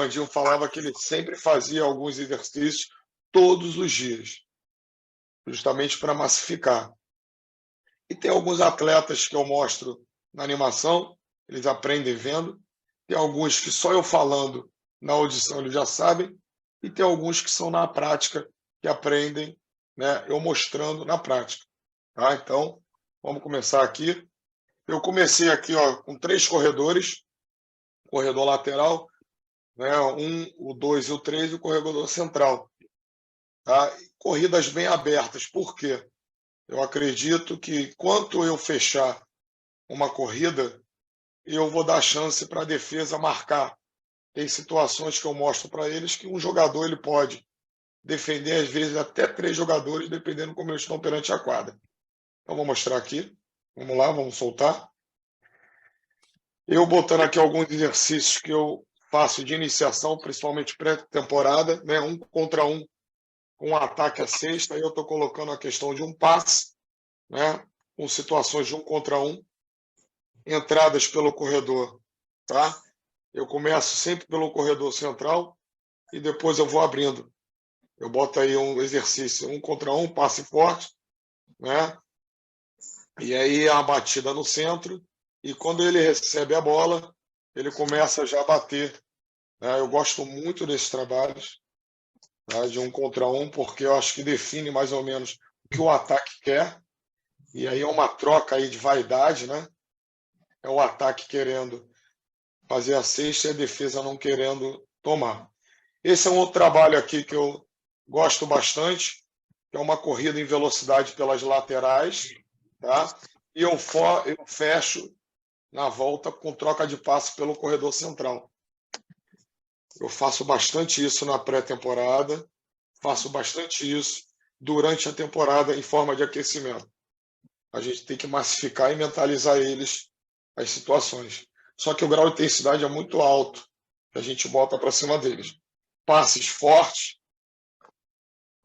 Vandinho falava que ele sempre fazia alguns exercícios todos os dias, justamente para massificar. E tem alguns atletas que eu mostro na animação, eles aprendem vendo. Tem alguns que só eu falando na audição eles já sabem. E tem alguns que são na prática, que aprendem, né, eu mostrando na prática. Tá? Então, vamos começar aqui. Eu comecei aqui com 3 corredores. Corredor lateral, né, o 2 e o 3 e o corredor central. Tá? Corridas bem abertas. Por quê? Eu acredito que quanto eu fechar uma corrida, eu vou dar chance para a defesa marcar. Tem situações que eu mostro para eles que um jogador ele pode defender, às vezes, até 3 jogadores, dependendo como eles estão perante a quadra. Então, vou mostrar aqui. Vamos lá, vamos soltar. Eu botando aqui alguns exercícios que eu faço de iniciação, principalmente pré-temporada, né? 1 contra 1 com um ataque à cesta. Aí eu estou colocando a questão de um passe, né? Com situações de 1 contra 1. Entradas pelo corredor, tá? Eu começo sempre pelo corredor central e depois eu vou abrindo. Eu boto aí um exercício 1 contra 1, passe forte, né? E aí a batida no centro e quando ele recebe a bola, ele começa já a bater. Né? Eu gosto muito desses trabalhos, tá? De 1 contra 1, porque eu acho que define mais ou menos o que o ataque quer. E aí é uma troca aí de vaidade, né? É o ataque querendo fazer a cesta e a defesa não querendo tomar. Esse é um outro trabalho aqui que eu gosto bastante, que é uma corrida em velocidade pelas laterais, tá? E eu fecho na volta com troca de passe pelo corredor central. Eu faço bastante isso na pré-temporada, faço bastante isso durante a temporada em forma de aquecimento. A gente tem que massificar e mentalizar eles as situações. Só que o grau de intensidade é muito alto que a gente bota para cima deles. Passes fortes,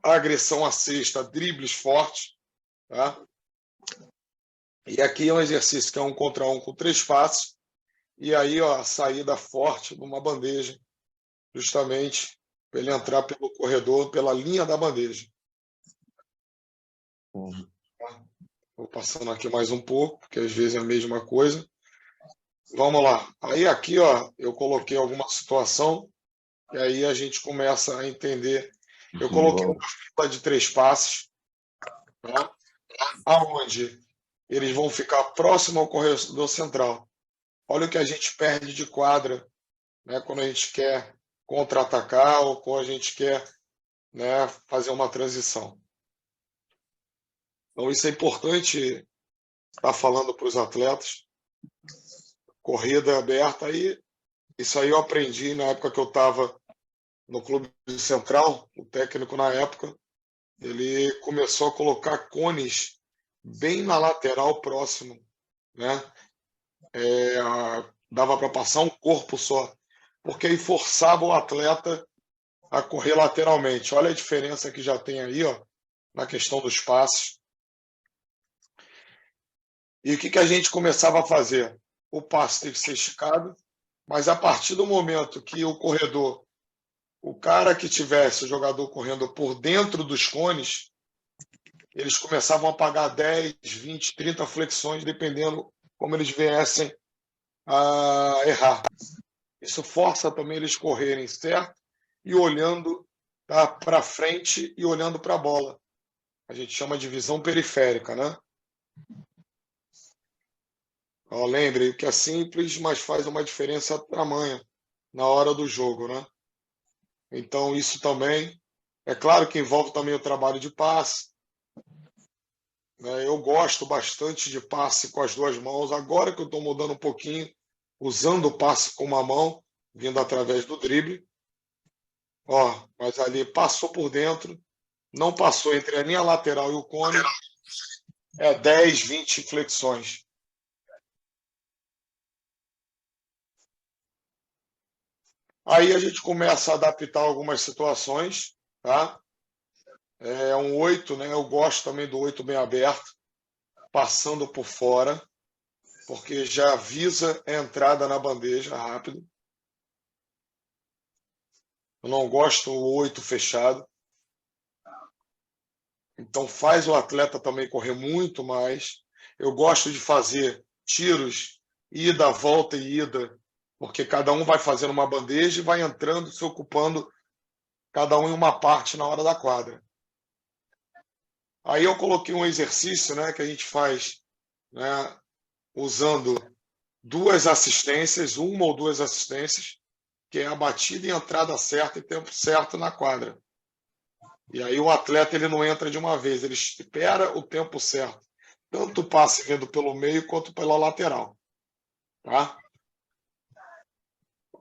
agressão à cesta, dribles fortes. Tá? E aqui é um exercício que é 1 contra 1 com 3 passes. E aí a saída forte numa bandeja, justamente para ele entrar pelo corredor, pela linha da bandeja. Vou passando aqui mais um pouco, porque às vezes é a mesma coisa. Vamos lá. Aí aqui eu coloquei alguma situação e aí a gente começa a entender. Eu coloquei uma fila de 3 passes, tá? Aonde eles vão ficar próximo ao corredor central. Olha o que a gente perde de quadra, né, quando a gente quer contra-atacar ou quando a gente quer, né, fazer uma transição. Então, isso é importante estar falando para os atletas. Corrida aberta, aí, isso aí eu aprendi na época que eu estava no Clube Central, o técnico na época, ele começou a colocar cones bem na lateral próximo, né? Dava para passar um corpo só, porque aí forçava o atleta a correr lateralmente. Olha a diferença que já tem aí, na questão dos passes. E o que a gente começava a fazer? O passe tem que ser esticado, mas a partir do momento que o corredor, o cara que tivesse o jogador correndo por dentro dos cones, eles começavam a pagar 10, 20, 30 flexões, dependendo como eles viessem a errar. Isso força também eles correrem certo e olhando, tá, para frente e olhando para a bola. A gente chama de visão periférica, né? Lembre que é simples, mas faz uma diferença tamanha na hora do jogo, né? Então, isso também, é claro que envolve também o trabalho de passe. Né? Eu gosto bastante de passe com as 2 mãos. Agora que eu estou mudando um pouquinho, usando o passe com uma mão, vindo através do drible. Mas ali passou por dentro, não passou entre a linha lateral e o cone, 10, 20 flexões. Aí a gente começa a adaptar algumas situações, tá? É um 8, né? Eu gosto também do 8 bem aberto, passando por fora, porque já visa a entrada na bandeja rápido. Eu não gosto o 8 fechado. Então faz o atleta também correr muito mais. Eu gosto de fazer tiros, ida, volta e ida, porque cada um vai fazendo uma bandeja e vai entrando, se ocupando cada um em uma parte na hora da quadra. Aí eu coloquei um exercício, né, que a gente faz, né, usando duas assistências, uma ou duas assistências, que é a batida e entrada certa e tempo certo na quadra. E aí o atleta ele não entra de uma vez, ele espera o tempo certo, tanto o passe vindo pelo meio quanto pela lateral, tá?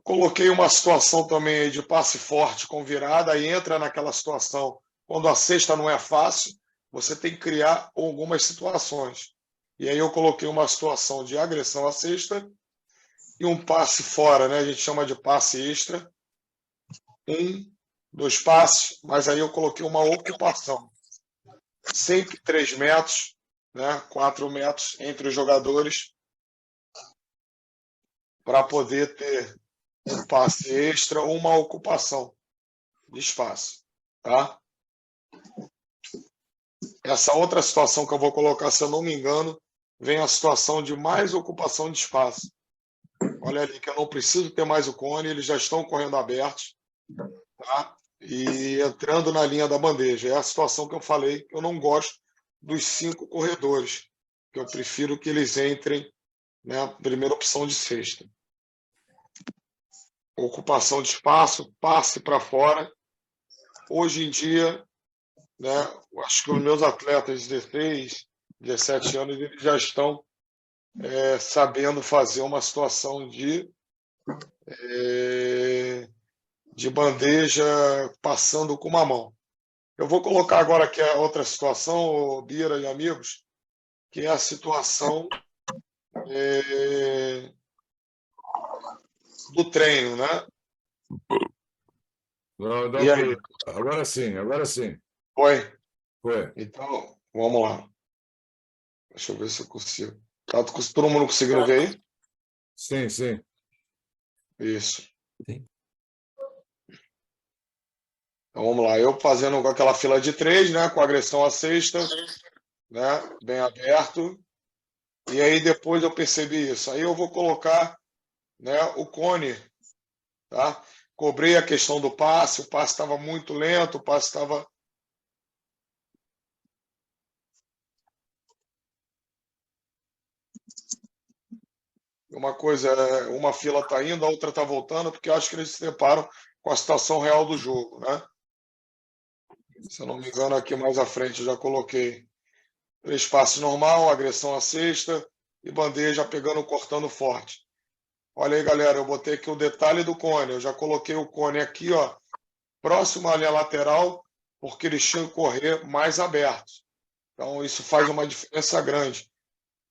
Coloquei uma situação também aí de passe forte com virada, aí entra naquela situação, quando a cesta não é fácil, você tem que criar algumas situações. E aí eu coloquei uma situação de agressão à cesta e um passe fora, né? A gente chama de passe extra. 1, 2 passes, mas aí eu coloquei uma ocupação. Sempre 3 metros, né? 4 metros entre os jogadores, para poder ter um passe extra ou uma ocupação de espaço, tá? Essa outra situação que eu vou colocar, se eu não me engano, vem a situação de mais ocupação de espaço. Olha ali que eu não preciso ter mais o cone, eles já estão correndo abertos, tá? E entrando na linha da bandeja. É a situação que eu falei, que eu não gosto dos 5 corredores, que eu prefiro que eles entrem, né, primeira opção de cesta. Ocupação de espaço, passe para fora. Hoje em dia, né, acho que os meus atletas de 16, 17 anos, eles já estão sabendo fazer uma situação de bandeja passando com uma mão. Eu vou colocar agora aqui a outra situação, Bira e amigos, que é a situação do treino, né? Não, E aí? agora sim, agora sim. Foi? Foi. Então, vamos lá. Deixa eu ver se eu consigo. Tá todo mundo conseguindo ver aí? Sim, sim. Isso. Sim. Então vamos lá. Eu fazendo com aquela fila de 3, né? Com agressão à cesta, né? Bem aberto. E aí depois eu percebi isso. Aí eu vou colocar, né, o cone, tá? Cobrei a questão do passe, o passe estava muito lento, o passe estava. Uma coisa, uma fila está indo, a outra está voltando, porque eu acho que eles se deparam com a situação real do jogo, né? Se eu não me engano, aqui mais à frente eu já coloquei 3 passes normal, agressão à cesta e bandeja pegando, cortando forte. Olha aí, galera, eu botei aqui o detalhe do cone. Eu já coloquei o cone aqui, ó, próximo à linha lateral, porque eles tinham que correr mais abertos. Então, isso faz uma diferença grande.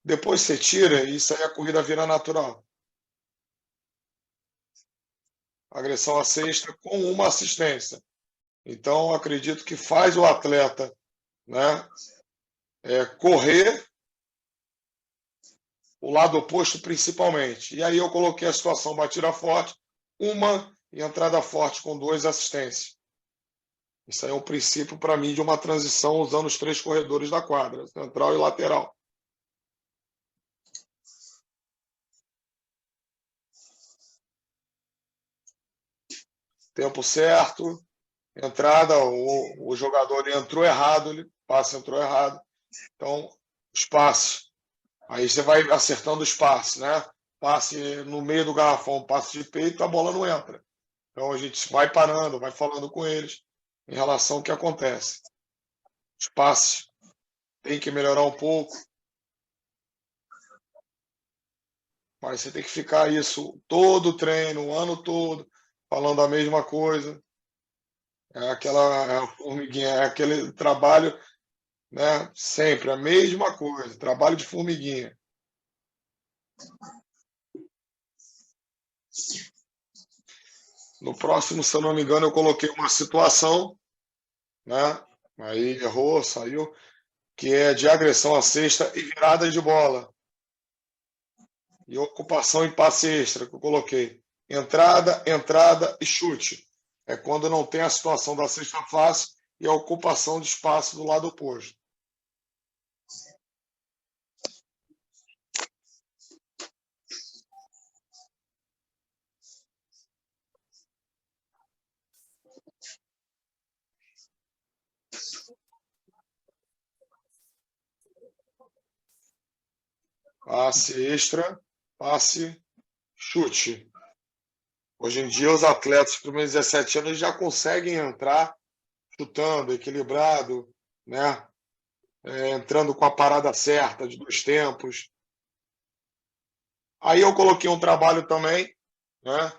Depois você tira e isso aí a corrida vira natural. Agressão à cesta com uma assistência. Então, acredito que faz o atleta, né, correr o lado oposto principalmente. E aí eu coloquei a situação batida forte, uma e entrada forte com 2 assistências. Isso aí é um princípio para mim de uma transição usando os 3 corredores da quadra, central e lateral. Tempo certo, entrada, o jogador entrou errado, ele passe entrou errado. Então, os passes. Aí você vai acertando os passes, né? Passe no meio do garrafão, passe de peito, a bola não entra. Então a gente vai parando, vai falando com eles em relação ao que acontece. Os passes tem que melhorar um pouco, mas você tem que ficar isso todo o treino, o ano todo, falando a mesma coisa. É aquela formiguinha, é aquele trabalho, né? Sempre a mesma coisa, trabalho de formiguinha. No próximo, se eu não me engano, eu coloquei uma situação, né? Aí errou, saiu, que é de agressão à cesta e virada de bola. E ocupação em passe extra, que eu coloquei. Entrada, entrada e chute. é quando não tem a situação da cesta fácil e a ocupação de espaço do lado oposto. Passe extra, passe, chute. Hoje em dia, os atletas de primeiros 17 anos já conseguem entrar chutando, equilibrado, né? Entrando com a parada certa de 2 tempos. Aí eu coloquei um trabalho também, né?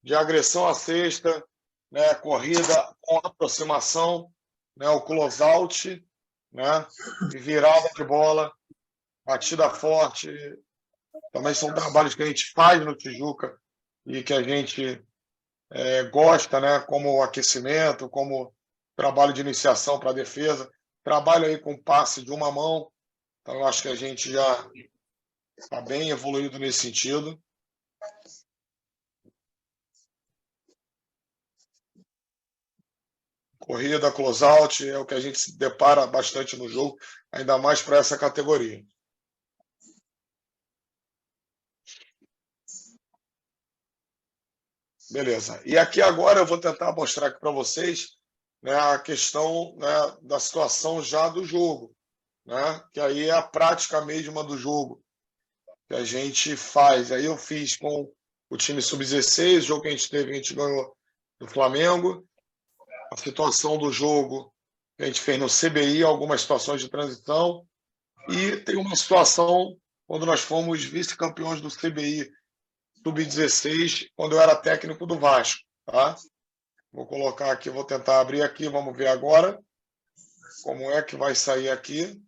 De agressão à cesta, né? Corrida com aproximação, né? O close-out, né? E virada de bola, batida forte. Também são trabalhos que a gente faz no Tijuca e que a gente gosta, né? Como aquecimento, como trabalho de iniciação para a defesa. Trabalho aí com passe de uma mão. Então, eu acho que a gente já está bem evoluído nesse sentido. Corrida, close-out é o que a gente se depara bastante no jogo, ainda mais para essa categoria. Beleza. E aqui agora eu vou tentar mostrar aqui para vocês, né, a questão, né, da situação já do jogo, né, que aí é a prática mesma do jogo que a gente faz. Aí eu fiz com o time sub-16, o jogo que a gente teve, a gente ganhou do Flamengo. A situação do jogo que a gente fez no CBI, algumas situações de transição. E tem uma situação quando nós fomos vice-campeões do CBI sub-16, quando eu era técnico do Vasco, tá? Vou colocar aqui, vou tentar abrir aqui, vamos ver agora como é que vai sair aqui,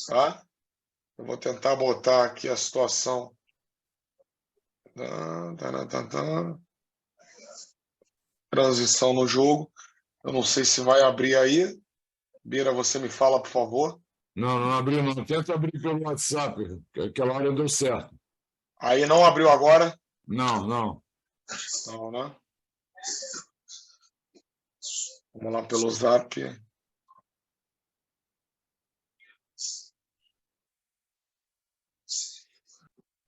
tá? Eu vou tentar botar aqui a situação. Transição no jogo. Eu não sei se vai abrir aí. Bira, você me fala, por favor. Não abriu, não. Tenta abrir pelo WhatsApp, que aquela hora deu certo. Aí não abriu agora? Não. Não, né? Vamos lá pelo Zap.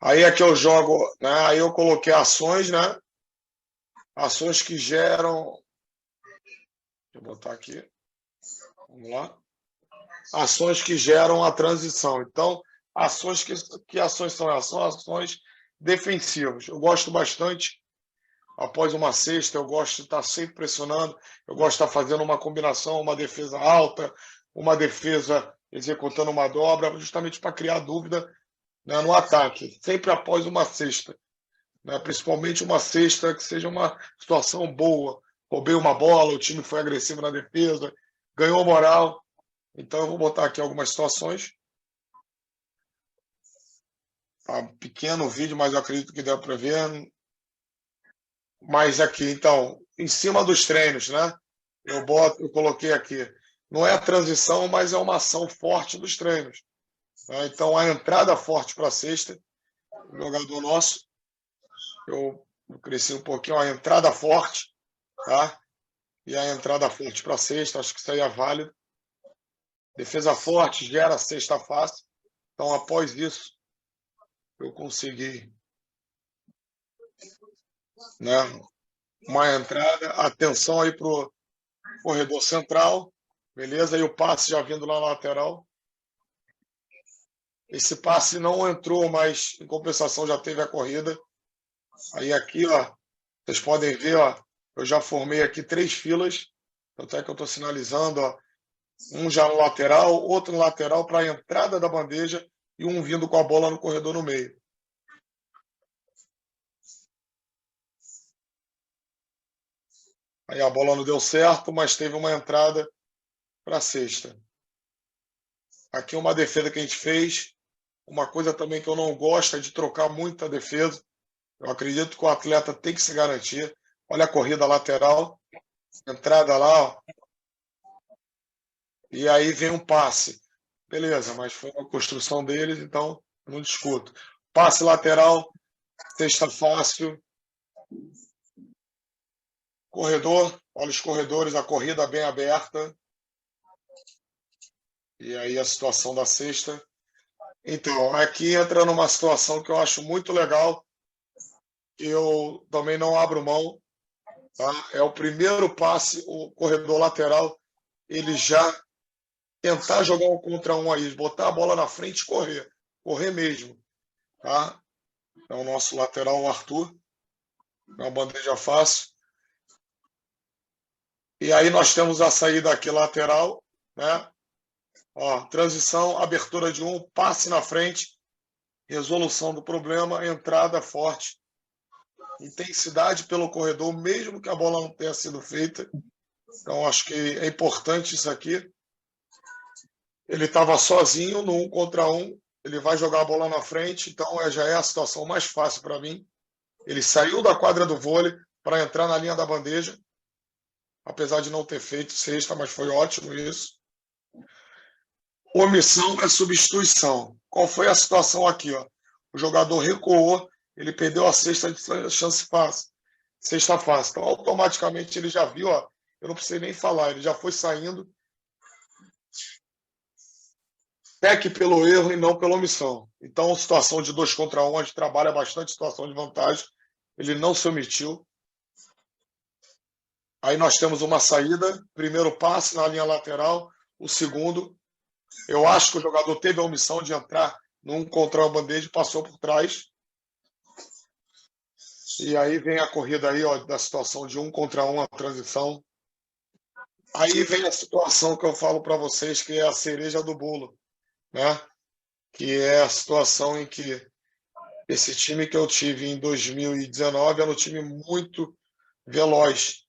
Aí aqui eu jogo, né? Aí eu coloquei ações, né? Ações que geram. Deixa eu botar aqui. Vamos lá. Ações que geram a transição. Então, ações que ações são essas? São ações defensivas. Eu gosto bastante. Após uma cesta, eu gosto de estar sempre pressionando. Eu gosto de estar fazendo uma combinação, uma defesa alta, uma defesa executando uma dobra, justamente para criar dúvida, né, no ataque. Sempre após uma cesta. Né, principalmente uma cesta que seja uma situação boa. Roubei uma bola, o time foi agressivo na defesa, ganhou moral. Então eu vou botar aqui algumas situações. Tá pequeno o vídeo, mas eu acredito que deu para ver. Mas aqui, então, em cima dos treinos, né? Eu coloquei aqui. Não é a transição, mas é uma ação forte dos treinos. Né? Então, a entrada forte para a cesta, o jogador nosso, eu cresci um pouquinho, a entrada forte, tá? E a entrada forte para a cesta, acho que isso aí é válido. Defesa forte gera cesta fácil. Então, após isso, eu consegui, né, uma entrada, atenção aí para o corredor central, beleza? E o passe já vindo lá na lateral. Esse passe não entrou, mas em compensação já teve a corrida. Aí aqui, ó, vocês podem ver, ó, eu já formei aqui 3 filas, tanto é que eu estou sinalizando, ó, um já no lateral, outro no lateral para a entrada da bandeja e um vindo com a bola no corredor no meio. Aí a bola não deu certo, mas teve uma entrada para a cesta. Aqui uma defesa que a gente fez. Uma coisa também que eu não gosto é de trocar muito a defesa. Eu acredito que o atleta tem que se garantir. Olha a corrida lateral, entrada lá, ó. E aí vem um passe. Beleza, mas foi uma construção deles, então não discuto. Passe lateral, cesta fácil. Corredor, olha os corredores, a corrida bem aberta. E aí a situação da cesta. Então, aqui entra numa situação que eu acho muito legal, que eu também não abro mão, tá? É o primeiro passe, o corredor lateral, ele já tentar jogar um contra um aí, botar a bola na frente e correr. Correr mesmo, tá? É o nosso lateral, o Arthur. É uma bandeja fácil. E aí nós temos a saída aqui lateral, né? Ó, transição, abertura de um, passe na frente, resolução do problema, entrada forte, intensidade pelo corredor, mesmo que a bola não tenha sido feita. Então, acho que é importante isso aqui. Ele estava sozinho no 1 contra 1, ele vai jogar a bola na frente, então já é a situação mais fácil para mim. Ele saiu da quadra do vôlei para entrar na linha da bandeja, apesar de não ter feito cesta, mas foi ótimo isso. Omissão é substituição. Qual foi a situação aqui? Ó? O jogador recuou, ele perdeu a cesta de chance fácil. Cesta fácil. Então, automaticamente, ele já viu, ó, eu não precisei nem falar, ele já foi saindo. Peque pelo erro e não pela omissão. Então, situação de 2 contra 1, a gente trabalha bastante situação de vantagem. Ele não se omitiu. Aí nós temos uma saída, primeiro passe na linha lateral, o segundo. Eu acho que o jogador teve a omissão de entrar num contra a bandeja e passou por trás. E aí vem a corrida aí, ó, da situação de 1 contra 1, a transição. Aí vem a situação que eu falo para vocês, que é a cereja do bolo, né? Que é a situação em que esse time que eu tive em 2019 era um time muito veloz.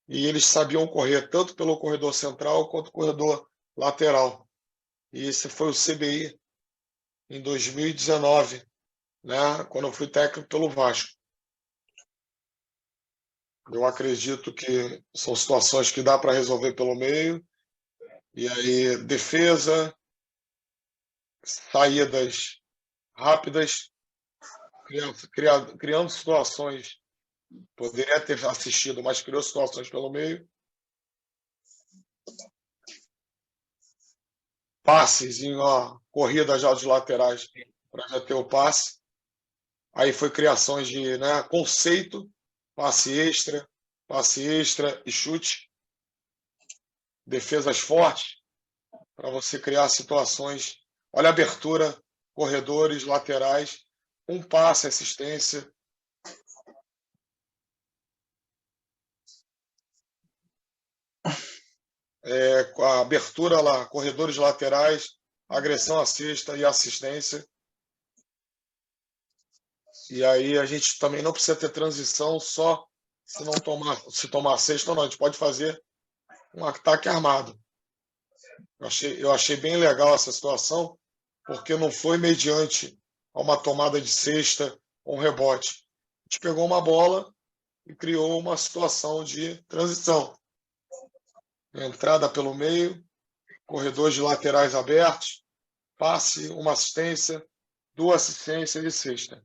E eles sabiam correr tanto pelo corredor central quanto corredor lateral. E esse foi o CBI em 2019, né? Quando eu fui técnico pelo Vasco. Eu acredito que são situações que dá para resolver pelo meio. E aí, defesa, saídas rápidas, criando situações. Poderia ter assistido, mas criou situações pelo meio. Passes em corrida já dos laterais para já ter o passe. Aí foi criações de, né, conceito, passe extra e chute. Defesas fortes para você criar situações. Olha a abertura, corredores, laterais, um passe, assistência. A abertura lá, corredores laterais, agressão à cesta e assistência. E aí a gente também não precisa ter transição só se tomar cesta ou não. A gente pode fazer um ataque armado. Eu achei bem legal essa situação, porque não foi mediante uma tomada de cesta ou um rebote. A gente pegou uma bola e criou uma situação de transição. Entrada pelo meio, corredores de laterais abertos, passe, uma assistência, 2 assistências e cesta.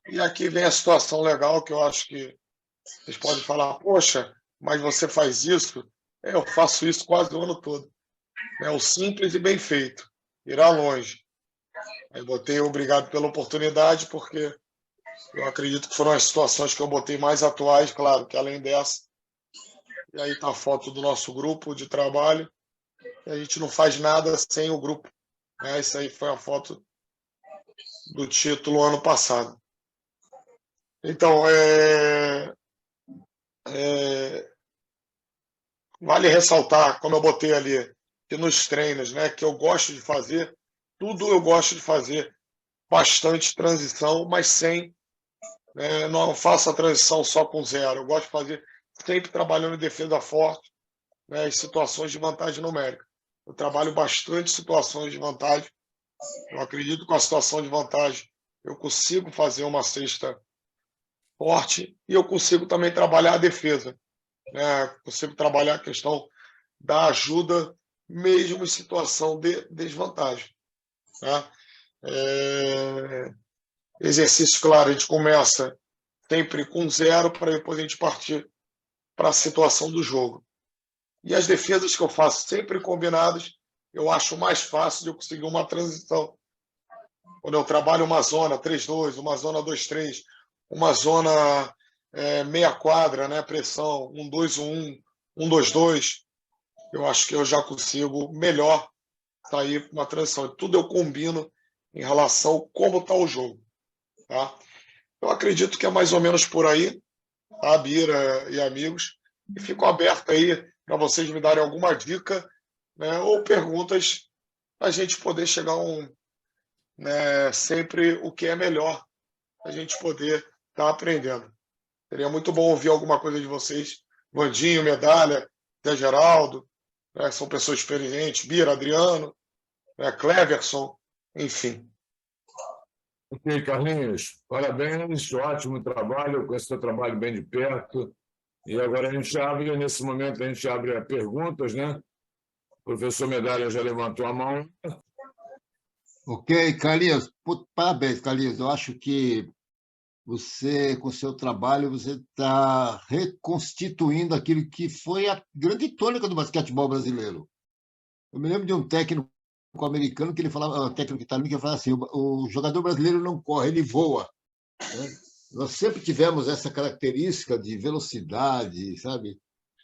E aqui vem a situação legal que eu acho que vocês podem falar, poxa, mas você faz isso? Eu faço isso quase o ano todo. É o simples e bem feito. Irá longe. Aí botei obrigado pela oportunidade, porque eu acredito que foram as situações que eu botei mais atuais, claro, que além dessa. E aí está a foto do nosso grupo de trabalho. E a gente não faz nada sem o grupo. Né? Isso aí foi a foto do título ano passado. Então, vale ressaltar, como eu botei ali, que nos treinos, né, que eu gosto de fazer, tudo eu gosto de fazer, bastante transição, mas sem, não faço a transição só com zero. Eu gosto de fazer sempre trabalhando em defesa forte, né, em situações de vantagem numérica. Eu trabalho bastante situações de vantagem. Eu acredito que com a situação de vantagem eu consigo fazer uma cesta forte e eu consigo também trabalhar a defesa. Né? Consigo trabalhar a questão da ajuda mesmo em situação de desvantagem. Né? Exercício, claro, a gente começa sempre com zero para depois a gente partir para a situação do jogo. E as defesas que eu faço sempre combinadas, eu acho mais fácil de eu conseguir uma transição. Quando eu trabalho uma zona 3-2, uma zona 2-3, uma zona meia quadra, né, pressão, 1-2-1, 1-2-2, eu acho que eu já consigo melhor sair com uma transição. Tudo eu combino em relação a como está o jogo. Tá? Eu acredito que é mais ou menos por aí, tá, Bira e amigos, e fico aberto aí para vocês me darem alguma dica, né, ou perguntas, para a gente poder chegar a sempre o que é melhor, a gente poder estar aprendendo. Seria muito bom ouvir alguma coisa de vocês. Vandinho, Medalha, Zé Geraldo, né, são pessoas experientes, Bira, Adriano, né, Cleverson, enfim. Ok, Carlinhos, parabéns, ótimo trabalho, com esse teu trabalho bem de perto. E agora a gente abre, nesse momento, a gente abre perguntas, né? O professor Medalha já levantou a mão. Ok, Carlinhos, parabéns, Carlinhos. Eu acho que você, com o seu trabalho, você está reconstituindo aquilo que foi a grande tônica do basquetebol brasileiro. Eu me lembro de um técnico americano que ele falava, técnico italiano, que ele falava assim: o jogador brasileiro não corre, ele voa. Né? Nós sempre tivemos essa característica de velocidade, sabe?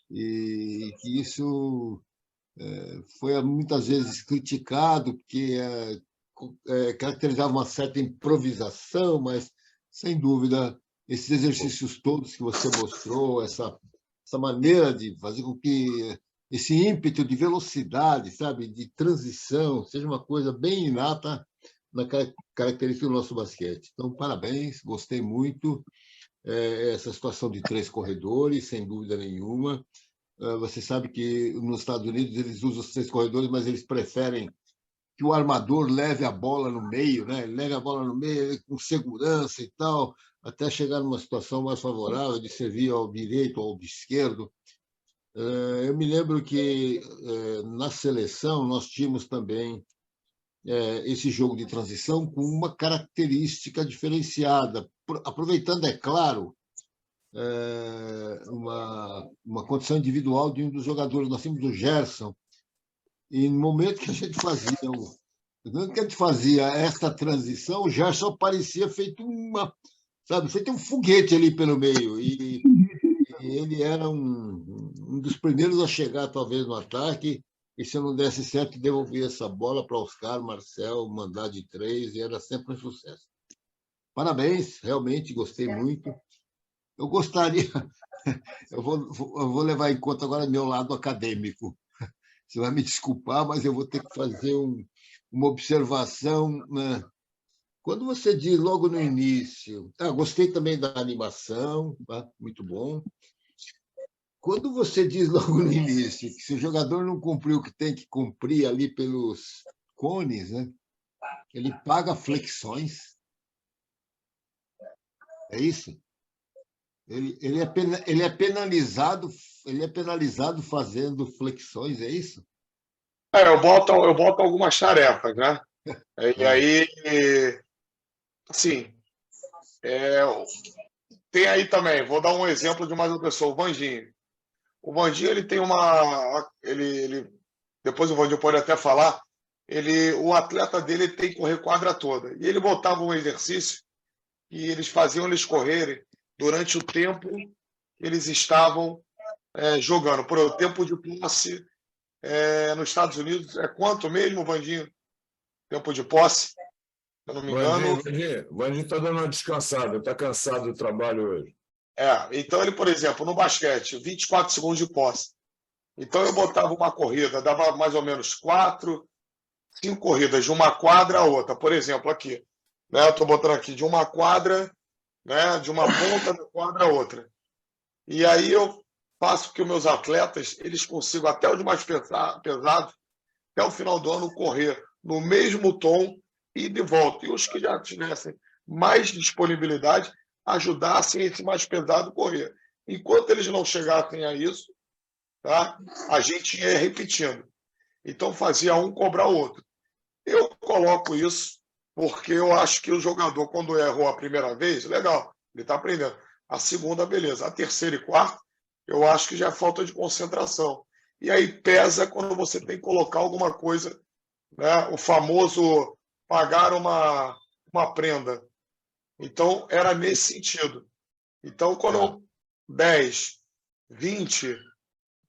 E que isso foi muitas vezes criticado, porque caracterizava uma certa improvisação, mas, sem dúvida, esses exercícios todos que você mostrou, essa maneira de fazer com que esse ímpeto de velocidade, sabe, de transição, seja uma coisa bem inata na característica do nosso basquete. Então, parabéns, gostei muito. Essa situação de 3 corredores, sem dúvida nenhuma. Você sabe que nos Estados Unidos eles usam os 3 corredores, mas eles preferem que o armador leve a bola no meio, né? Leve a bola no meio com segurança e tal, até chegar numa situação mais favorável de servir ao direito ou ao esquerdo. Eu me lembro que na seleção nós tínhamos também esse jogo de transição com uma característica diferenciada, aproveitando, é claro, uma condição individual de um dos jogadores. Nós tínhamos o Gerson, e no momento que a gente fazia esta transição, o Gerson parecia feito feito um foguete ali pelo meio, e ele era um dos primeiros a chegar, talvez, no ataque, e se não desse certo, devolvia essa bola para Oscar, Marcel, mandar de 3, e era sempre um sucesso. Parabéns, realmente gostei muito. Eu gostaria, eu vou levar em conta agora meu lado acadêmico. Você vai me desculpar, mas eu vou ter que fazer uma observação, né? Quando você diz logo no início, gostei também da animação, tá? Muito bom. Quando você diz logo no início que se o jogador não cumpriu o que tem que cumprir ali pelos cones, né, ele paga flexões. É isso? Ele é penalizado fazendo flexões, é isso? Eu boto algumas tarefas, né? E aí, assim, tem aí também, vou dar um exemplo de mais uma pessoa, o Vandinho. O Vandinho, ele tem depois o Vandinho pode até falar, o atleta dele tem que correr quadra toda. E ele botava um exercício e eles faziam eles correrem durante o tempo que eles estavam jogando. Por exemplo, o tempo de posse nos Estados Unidos é quanto mesmo, Vandinho? Tempo de posse, se eu não me engano. O Vandinho está dando uma descansada, está cansado do trabalho hoje. Então ele, por exemplo, no basquete, 24 segundos de posse. Então eu botava uma corrida, dava mais ou menos 4, 5 corridas de uma quadra a outra. Por exemplo, aqui, né? Eu estou botando aqui de uma quadra, né? De uma ponta da quadra a outra. E aí eu faço que os meus atletas eles consigam, até os mais pesados, até o final do ano, correr no mesmo tom e de volta. E os que já tivessem mais disponibilidade, ajudassem esse mais pesado a correr. Enquanto eles não chegassem a isso, tá? A gente ia repetindo. Então fazia um cobrar o outro. Eu coloco isso porque eu acho que o jogador, quando errou a primeira vez, legal, ele está aprendendo. A segunda, beleza. A terceira e quarta, eu acho que já é falta de concentração. E aí pesa quando você tem que colocar alguma coisa, né? O famoso pagar uma prenda. Então, era nesse sentido. Então, quando 10, 20,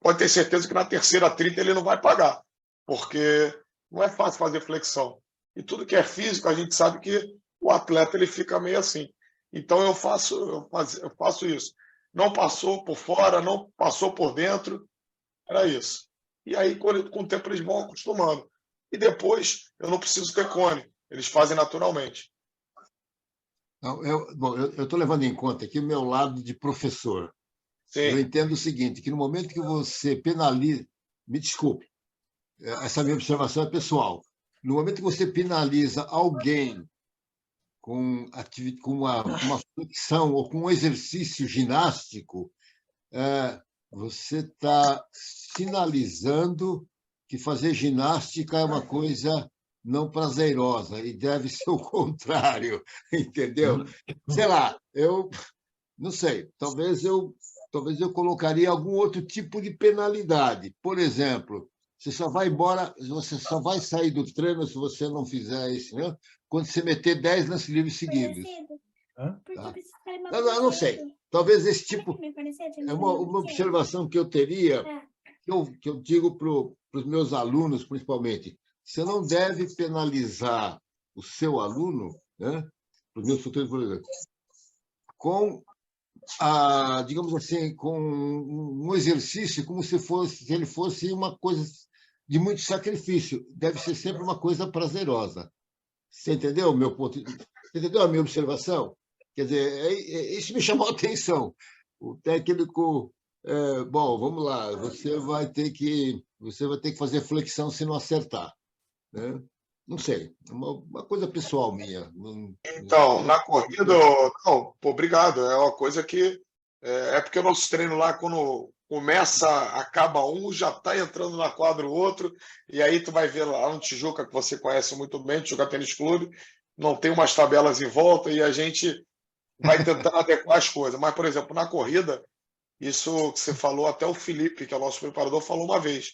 pode ter certeza que na terceira 30 ele não vai pagar, porque não é fácil fazer flexão. E tudo que é físico, a gente sabe que o atleta ele fica meio assim. Então, eu faço isso. Não passou por fora, não passou por dentro, era isso. E aí, com o tempo, eles vão acostumando. E depois, eu não preciso ter cone, eles fazem naturalmente. Não, eu estou levando em conta aqui o meu lado de professor. Eu Sim, entendo o seguinte, que no momento que você penaliza, me desculpe, essa minha observação é pessoal, no momento que você penaliza alguém com uma flexão ou com um exercício ginástico, você está sinalizando que fazer ginástica é uma coisa não prazerosa e deve ser o contrário, entendeu? Sei lá, eu não sei, talvez eu colocaria algum outro tipo de penalidade. Por exemplo, você só vai embora, você só vai sair do treino se você não fizer isso, né? Quando você meter 10 lances livres seguidos. Tá? Eu não sei. Talvez esse tipo é uma observação que eu teria, que eu digo para os meus alunos, principalmente. Você não deve penalizar o seu aluno, né? Para os meus futuros professores, com digamos assim, com um exercício como se ele fosse uma coisa de muito sacrifício. Deve ser sempre uma coisa prazerosa. Você entendeu o meu ponto? Você entendeu a minha observação? Quer dizer, isso me chamou a atenção. O técnico, bom, vamos lá, você vai ter que fazer flexão se não acertar, né? Não sei, uma coisa pessoal minha. então, na corrida, não, pô, obrigado. É uma coisa que é porque o nosso treino lá, quando começa, acaba um, já está entrando na quadra o outro, e aí tu vai ver lá no Tijuca, que você conhece muito bem, Tijuca Tênis Clube, não tem umas tabelas em volta e a gente vai tentando adequar as coisas. Mas, por exemplo, na corrida, isso que você falou, até o Felipe, que é o nosso preparador, falou uma vez.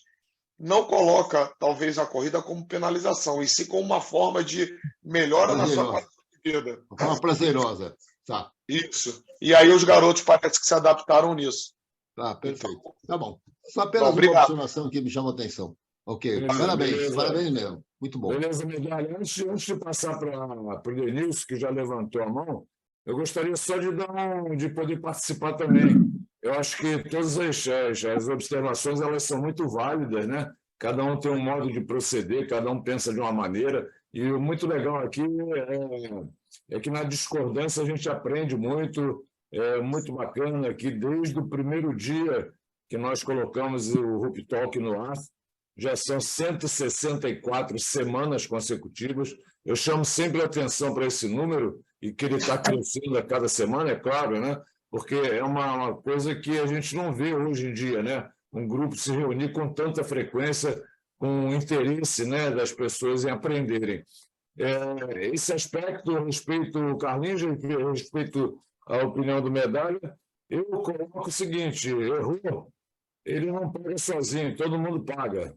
Não coloca, talvez, a corrida como penalização, e sim como uma forma de melhora na sua Prazerosa, qualidade de vida. uma forma prazerosa. Tá, Isso. E aí os garotos parece que se adaptaram nisso. tá, Então, perfeito. Tá bom. Só bom, apenas uma obrigado. observação que me chamou a atenção. Ok, parabéns, Beleza. parabéns mesmo. Muito bom. Beleza, Medalha. Antes de passar para o Denilson, que já levantou a mão, eu gostaria só de poder participar também. Eu acho que todas as observações elas são muito válidas, né? Cada um tem um modo de proceder, cada um pensa de uma maneira. E o muito legal aqui é que na discordância a gente aprende muito, é muito bacana que desde o primeiro dia que nós colocamos o Rup Talk no ar, já são 164 semanas consecutivas. Eu chamo sempre a atenção para esse número e que ele está crescendo a cada semana, é claro, né? Porque é uma coisa que a gente não vê hoje em dia, né? Um grupo se reunir com tanta frequência, com o interesse, né, das pessoas em aprenderem. Esse aspecto, a respeito, Carlinhos, a respeito à opinião do Medalha, eu coloco o seguinte: errou, ele não paga sozinho, todo mundo paga.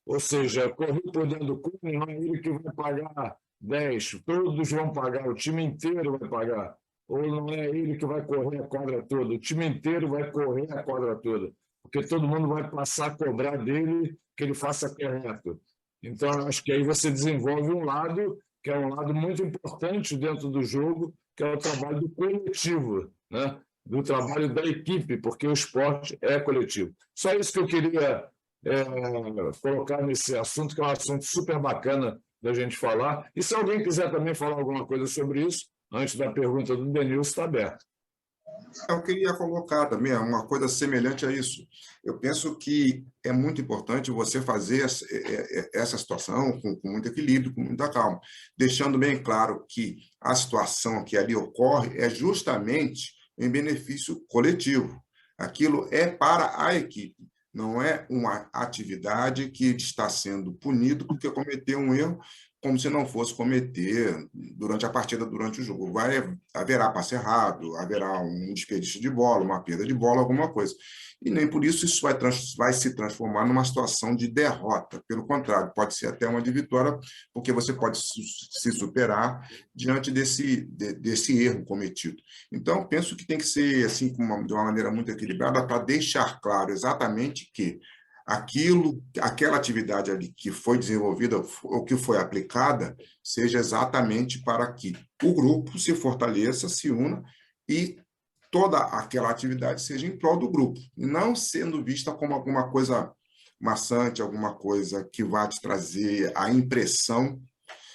Ou seja, correr por dentro do clube, não é ele que vai pagar 10, todos vão pagar, o time inteiro vai pagar. Ou não é ele que vai correr a quadra toda, o time inteiro vai correr a quadra toda, porque todo mundo vai passar a cobrar dele que ele faça correto. Então, eu acho que aí você desenvolve um lado, que é um lado muito importante dentro do jogo, que é o trabalho do coletivo, né? Do trabalho da equipe, porque o esporte é coletivo. Só isso que eu queria colocar nesse assunto, que é um assunto super bacana da gente falar. E se alguém quiser também falar alguma coisa sobre isso, antes da pergunta do Denilson, está aberto. Eu queria colocar também uma coisa semelhante a isso. Eu penso que é muito importante você fazer essa situação com muito equilíbrio, com muita calma, deixando bem claro que a situação que ali ocorre é justamente em benefício coletivo. Aquilo é para a equipe, não é uma atividade que está sendo punido porque cometeu um erro como se não fosse cometer durante a partida, durante o jogo. Haverá passe errado, haverá um desperdício de bola, uma perda de bola, alguma coisa. E nem por isso vai se transformar numa situação de derrota. Pelo contrário, pode ser até uma de vitória, porque você pode se superar diante desse erro cometido. Então, penso que tem que ser assim, de uma maneira muito equilibrada, para deixar claro exatamente que aquela atividade ali que foi desenvolvida ou que foi aplicada seja exatamente para que o grupo se fortaleça, se una e toda aquela atividade seja em prol do grupo, não sendo vista como alguma coisa maçante, alguma coisa que vá te trazer a impressão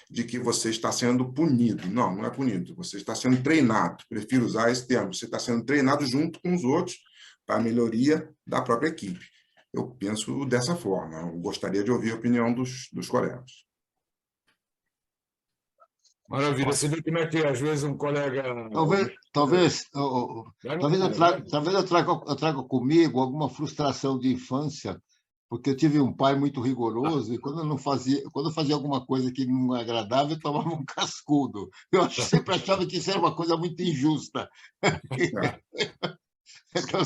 de que você está sendo punido. Não, não é punido, você está sendo treinado. Prefiro usar esse termo, você está sendo treinado junto com os outros para a melhoria da própria equipe. Eu penso dessa forma. Eu gostaria de ouvir a opinião dos colegas. Maravilha. Você vê como é que, às vezes, um colega... Talvez eu traga comigo alguma frustração de infância, porque eu tive um pai muito rigoroso e quando eu fazia alguma coisa que não me agradava, eu tomava um cascudo. Eu sempre achava que isso era uma coisa muito injusta. Então,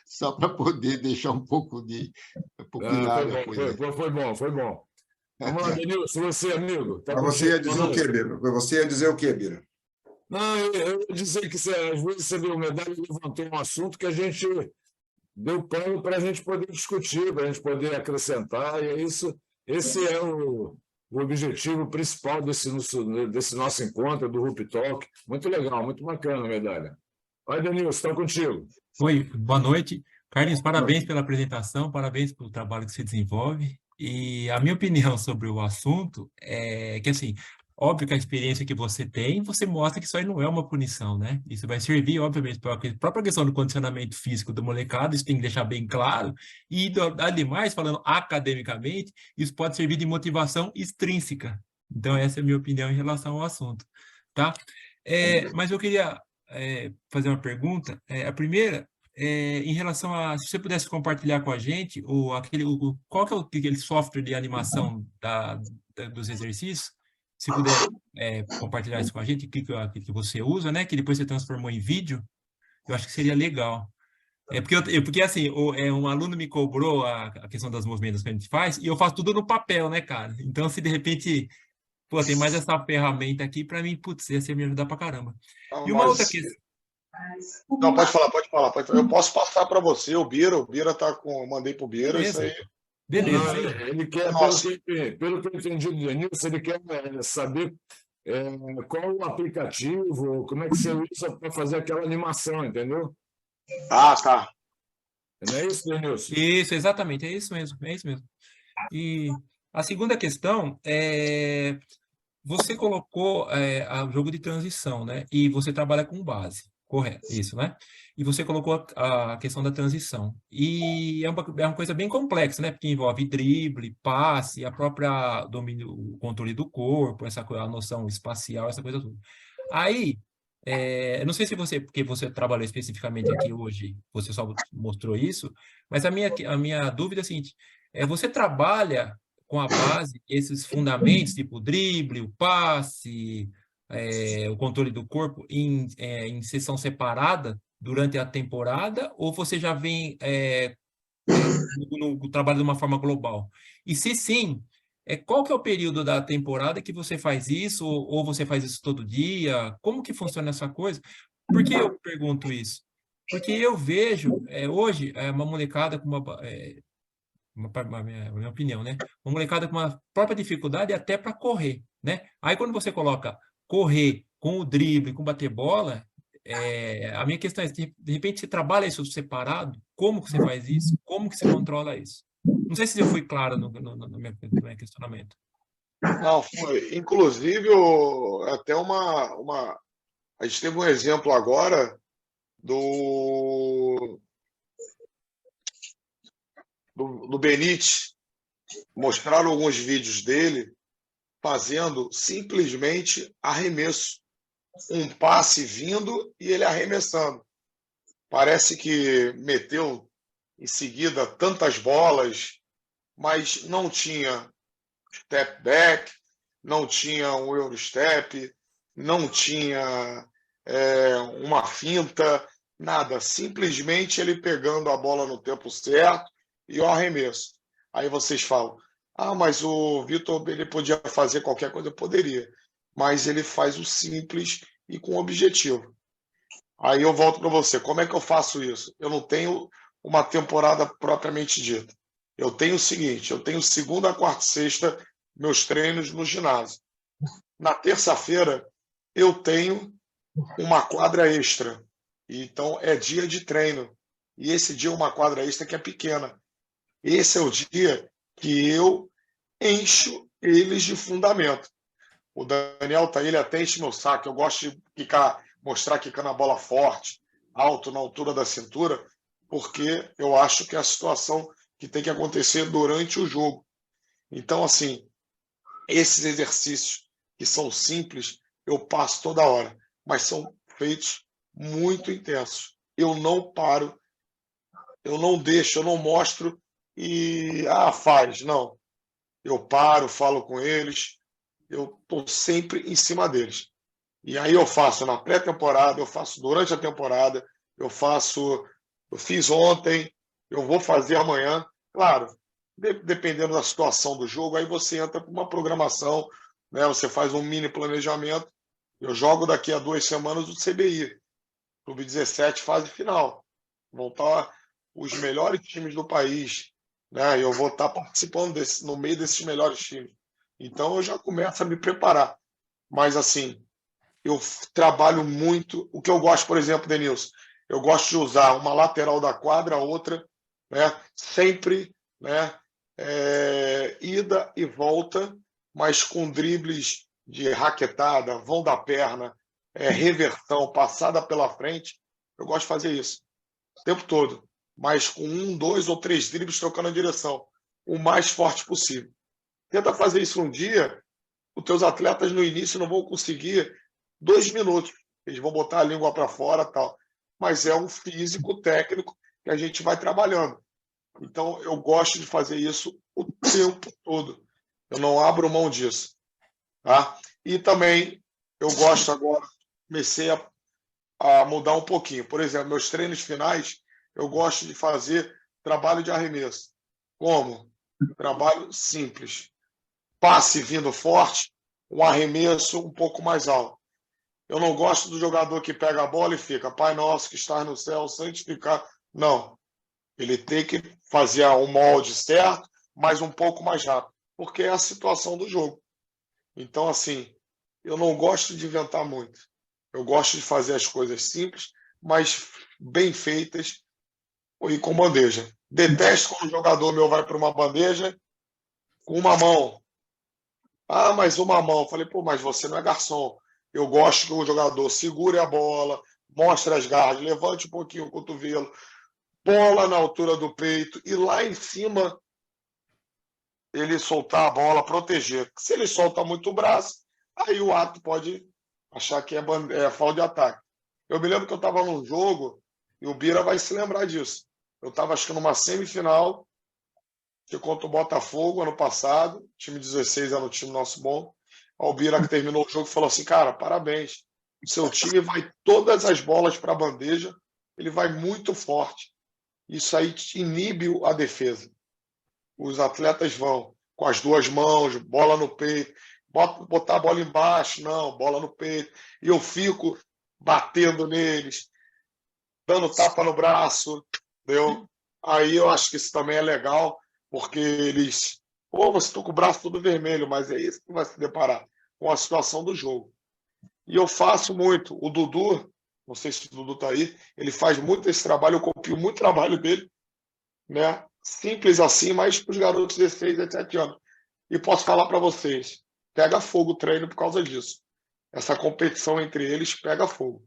só para poder deixar um pouco de área a coisa. Foi bom. Vamos lá, Denilson, você, amigo. Tá você ia dizer o quê, Bira? Você ia dizer o quê, Bira? Não, eu ia dizer que às vezes você deu medalha e levantou um assunto que a gente deu pano para a gente poder discutir, para a gente poder acrescentar, e é isso. Esse é o objetivo principal desse nosso encontro, do Rup Talk. Muito legal, muito bacana a medalha. Vai, Denilson, está contigo. Oi, boa noite. Carlinhos, parabéns pela apresentação, parabéns pelo trabalho que você desenvolve. E a minha opinião sobre o assunto é que, assim, óbvio que a experiência que você tem, você mostra que isso aí não é uma punição, né? Isso vai servir, obviamente, para a própria questão do condicionamento físico do molecado, isso tem que deixar bem claro. E, ademais, falando academicamente, isso pode servir de motivação extrínseca. Então, essa é a minha opinião em relação ao assunto, tá? Mas eu queria fazer uma pergunta. A primeira, em relação a, se você pudesse compartilhar com a gente, qual que é aquele software de animação dos exercícios, se puder compartilhar isso com a gente, o que você usa, né? Que depois você transformou em vídeo, eu acho que seria legal. Porque assim, um aluno me cobrou a questão das movimentos que a gente faz, e eu faço tudo no papel, né, cara? Então, se de repente... Pô, tem mais essa ferramenta aqui, para mim, putz, ia me ajudar pra caramba. Não, E uma outra questão. Não, pode falar. Eu posso passar para você, o Bira tá com. Eu mandei pro Bira, Beleza. isso aí. Beleza. Ele quer, pelo que eu entendi do Denilson, ele quer saber qual o aplicativo, como é que você usa para fazer aquela animação, entendeu? Ah, tá. Não é isso, Denilson? Isso, exatamente, é isso mesmo. E a segunda questão é... Você colocou o jogo de transição, né? E você trabalha com base, correto? Isso, né? E você colocou a questão da transição. E é uma coisa bem complexa, né? Porque envolve drible, passe, a própria domínio, o controle do corpo, a noção espacial, essa coisa toda. Aí, eu não sei se porque você trabalhou especificamente aqui hoje, você só mostrou isso, mas a minha dúvida é a seguinte: você trabalha com a base, esses fundamentos, tipo o drible, o passe, o controle do corpo, em sessão separada durante a temporada, ou você já vem no trabalho de uma forma global? E se sim, qual que é o período da temporada que você faz isso, ou você faz isso todo dia? Como que funciona essa coisa? Por que eu pergunto isso? Porque eu vejo, hoje, uma molecada com minha opinião, né? Uma molecada com uma própria dificuldade até para correr, né? Aí quando você coloca correr com o drible, com bater bola, a minha questão é, de repente você trabalha isso separado, como que você faz isso? Como que você controla isso? Não sei se eu fui claro no meu questionamento. Não, foi. Inclusive, até a gente teve um exemplo agora do Benítez. Mostraram alguns vídeos dele fazendo simplesmente arremesso. Um passe vindo e ele arremessando. Parece que meteu em seguida tantas bolas, mas não tinha step back, não tinha um Eurostep, não tinha uma finta, nada. Simplesmente ele pegando a bola no tempo certo e o arremesso. Aí vocês falam, mas o Vitor ele podia fazer qualquer coisa? Poderia, mas ele faz o simples e com objetivo. Aí eu volto para você, como é que eu faço isso? Eu não tenho uma temporada propriamente dita. Eu tenho o seguinte, eu tenho segunda, quarta e sexta meus treinos no ginásio. Na terça-feira eu tenho uma quadra extra. Então é dia de treino. E esse dia é uma quadra extra que é pequena. Esse é o dia que eu encho eles de fundamento. O Daniel tá, ele até enche meu saco. Eu gosto de mostrar quicando a bola forte, alto, na altura da cintura, porque eu acho que é a situação que tem que acontecer durante o jogo. Então, assim, esses exercícios que são simples, eu passo toda hora, mas são feitos muito intensos. Eu não paro, eu não deixo, eu não mostro e faz. Não. Eu paro, falo com eles, eu estou sempre em cima deles. E aí eu faço na pré-temporada, eu faço durante a temporada, eu fiz ontem, eu vou fazer amanhã. Claro, dependendo da situação do jogo, aí você entra para uma programação, né? Você faz um mini planejamento. Eu jogo daqui a 2 semanas o CBI, Clube 17, fase final. Vão estar os melhores times do país, né? Eu vou estar participando no meio desses melhores times. Então eu já começo a me preparar. Mas assim, eu trabalho muito. O que eu gosto, por exemplo, Denilson, eu gosto de usar uma lateral da quadra, outra, né? Sempre, né? Ida e volta, mas com dribles de raquetada, vão da perna, reversão, passada pela frente. Eu gosto de fazer isso o tempo todo, mas com 1, 2 ou 3 dribles trocando a direção, o mais forte possível. Tenta fazer isso um dia, os teus atletas no início não vão conseguir 2 minutos. Eles vão botar a língua para fora tal. Mas é um físico técnico que a gente vai trabalhando. Então, eu gosto de fazer isso o tempo todo. Eu não abro mão disso. Tá? E também, eu gosto agora, comecei a mudar um pouquinho. Por exemplo, meus treinos finais, eu gosto de fazer trabalho de arremesso. Como? Trabalho simples. Passe vindo forte, um arremesso um pouco mais alto. Eu não gosto do jogador que pega a bola e fica, Pai nosso que estás no céu, santificado. Não. Ele tem que fazer um molde certo, mas um pouco mais rápido, porque é a situação do jogo. Então, assim, eu não gosto de inventar muito. Eu gosto de fazer as coisas simples, mas bem feitas e com bandeja. Detesto quando o jogador meu vai para uma bandeja com uma mão. Mas uma mão. Falei, mas você não é garçom. Eu gosto que o jogador segure a bola, mostre as garras, levante um pouquinho o cotovelo, bola na altura do peito e lá em cima ele soltar a bola, proteger. Se ele solta muito o braço, aí o ato pode achar que é falta de ataque. Eu me lembro que eu estava num jogo, e o Bira vai se lembrar disso. Eu estava, acho que numa semifinal, que contra o Botafogo ano passado, time 16 era um time nosso bom. O Bira que terminou o jogo falou assim, cara, parabéns. O seu time vai todas as bolas para a bandeja, ele vai muito forte. Isso aí inibe a defesa. Os atletas vão com as 2 mãos, bola no peito, botar a bola embaixo, não, bola no peito. E eu fico batendo neles, dando tapa no braço, entendeu? Aí eu acho que isso também é legal, porque eles, você está com o braço todo vermelho, mas é isso que vai se deparar com a situação do jogo. E eu faço muito. O Dudu, não sei se o Dudu está aí, ele faz muito esse trabalho, eu copio muito trabalho dele, né? Simples assim, mas para os garotos de 16, 17 anos. E posso falar para vocês, pega fogo o treino por causa disso. Essa competição entre eles pega fogo.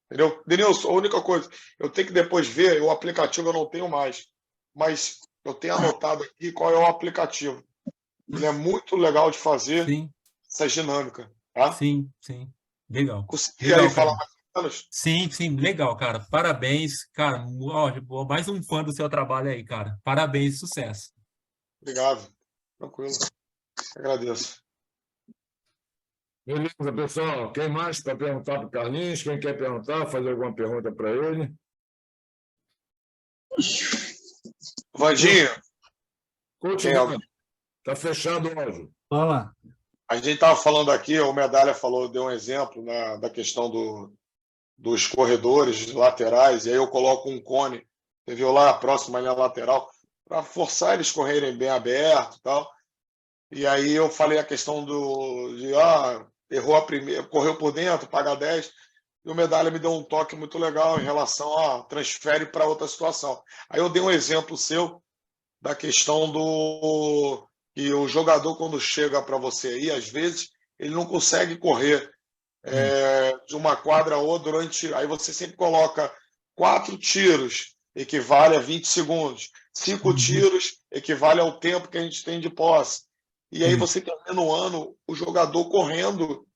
Entendeu? Denilson, a única coisa, eu tenho que depois ver, o aplicativo eu não tenho mais, mas eu tenho anotado aqui qual é o aplicativo. Ele é muito legal de fazer Sim, essa dinâmica, tá? sim. Legal. Consegui aí Legal, falar cara. mais ou menos? Sim, legal, cara. Parabéns, cara. Ó, mais um fã do seu trabalho aí, cara. Parabéns, sucesso. Obrigado. Tranquilo. Agradeço. Beleza, pessoal. Quem mais para perguntar para o Carlinhos? Quem quer perguntar, fazer alguma pergunta para ele? Vandinho, Coach tem alguém? está fechado o áudio. Fala. A gente estava falando aqui, o Medalha falou, deu um exemplo, né, da questão dos corredores laterais, e aí eu coloco um cone, você viu lá, próximo à linha lateral, para forçar eles correrem bem aberto e tal. E aí eu falei a questão errou a primeira, correu por dentro, paga 10. E o Medalha me deu um toque muito legal em relação a transfere para outra situação. Aí eu dei um exemplo seu da questão do que o jogador, quando chega para você aí, às vezes, ele não consegue correr de uma quadra a outra durante. Aí você sempre coloca 4 tiros, equivale a 20 segundos. 5 tiros equivale ao tempo que a gente tem de posse. E aí você termina o ano, o jogador correndo,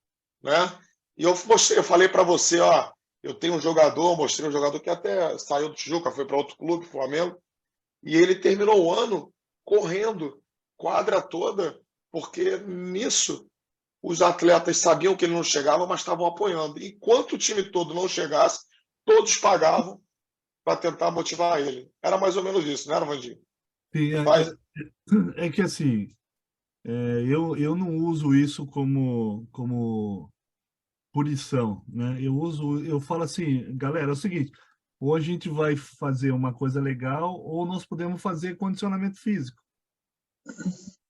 né? E eu falei para você, ó, eu tenho um jogador, mostrei um jogador que até saiu do Tijuca, foi para outro clube, Flamengo, e ele terminou o ano correndo quadra toda, porque nisso os atletas sabiam que ele não chegava, mas estavam apoiando. Enquanto o time todo não chegasse, todos pagavam para tentar motivar ele. Era mais ou menos isso, não era, Vandinho? Sim, é que assim, eu não uso isso como punição, né? Eu falo assim, galera, é o seguinte, ou a gente vai fazer uma coisa legal, ou nós podemos fazer condicionamento físico.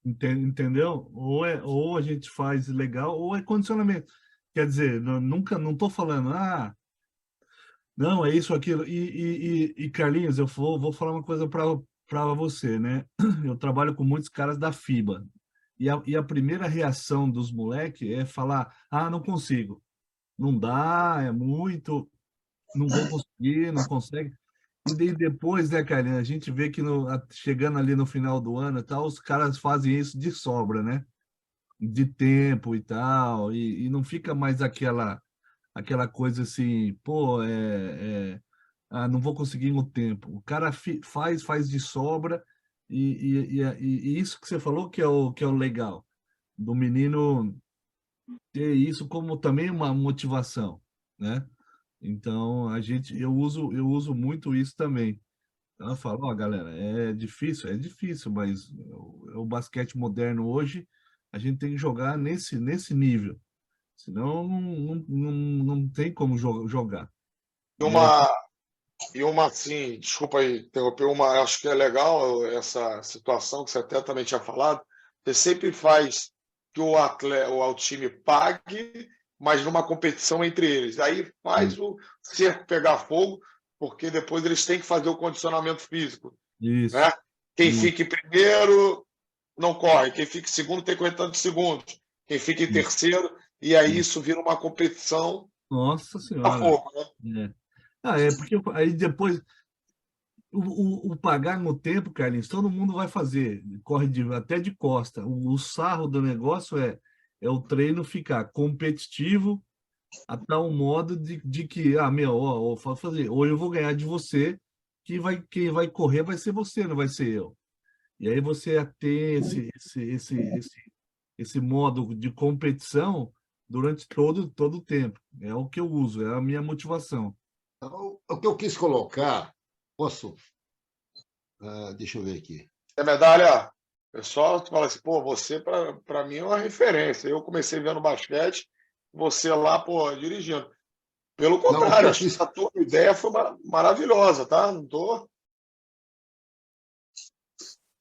Entendeu? Ou a gente faz legal, ou é condicionamento. Quer dizer, não estou falando, não, é isso, aquilo. E Carlinhos, eu vou falar uma coisa para você, né? Eu trabalho com muitos caras da FIBA. E a primeira reação dos moleques é falar: não consigo. Não dá, é muito, não vou conseguir, não consegue. E daí depois, né, Carlinhos, a gente vê que chegando ali no final do ano e tal, os caras fazem isso de sobra, né? De tempo e tal, e não fica mais aquela coisa assim, pô, não vou conseguir no tempo. O cara faz de sobra, e isso que você falou que é o legal, do menino ter isso como também uma motivação, né? Então, eu uso muito isso também. Então, eu falo, ó, galera, é difícil, mas o basquete moderno hoje, a gente tem que jogar nesse nível. Senão não tem como jogar. E E aí, uma assim, desculpa aí interromper, acho que é legal essa situação que você até também tinha falado. Você sempre faz que o atleta, o time pague, mas numa competição entre eles. Aí faz o cerco pegar fogo, porque depois eles têm que fazer o condicionamento físico, isso, né? Quem isso, fica em primeiro não corre, quem fica em segundo tem que correr tantos segundos, quem fica em isso. terceiro, e aí isso vira uma competição Nossa a Senhora. fogo, né? Porque aí depois o pagar no tempo, Carlinhos, todo mundo vai fazer, corre até de costa. O sarro do negócio é o treino ficar competitivo a tal modo de que, ó, fazer, ou eu vou ganhar de você, quem vai correr vai ser você, não vai ser eu. E aí você ter esse modo de competição durante todo o tempo. É o que eu uso, é a minha motivação. Então, o que eu quis colocar, posso? Deixa eu ver aqui. É medalha. O pessoal fala assim, pô, você para mim é uma referência. Eu comecei vendo basquete, você lá, pô, dirigindo. Pelo Não, o que contrário, eu acho quis. que a tua ideia foi maravilhosa, tá? Não tô.